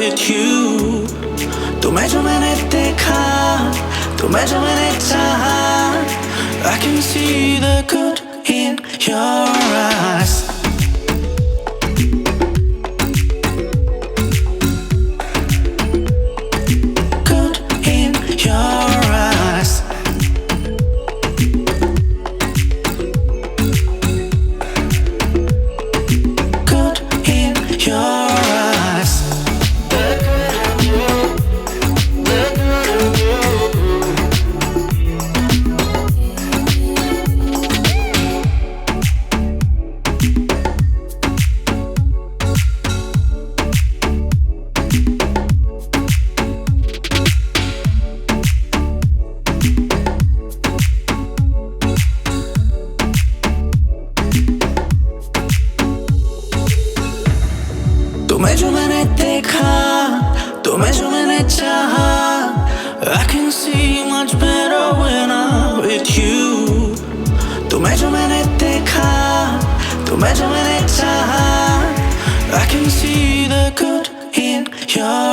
with you. तुम्हें जो मैंने देखा, तुम्हें जो मैंने चाहा, I can see the good in your eyes. Good in your eyes. Good in your eyes. The good in you. The good in you. तुम्हें जो मैंने देखा, तुम्हें जो मैंने चाहा, I can see much better when I'm with you. तुम्हें जो मैंने देखा, तुम्हें जो मैंने चाहा, I can see the good in your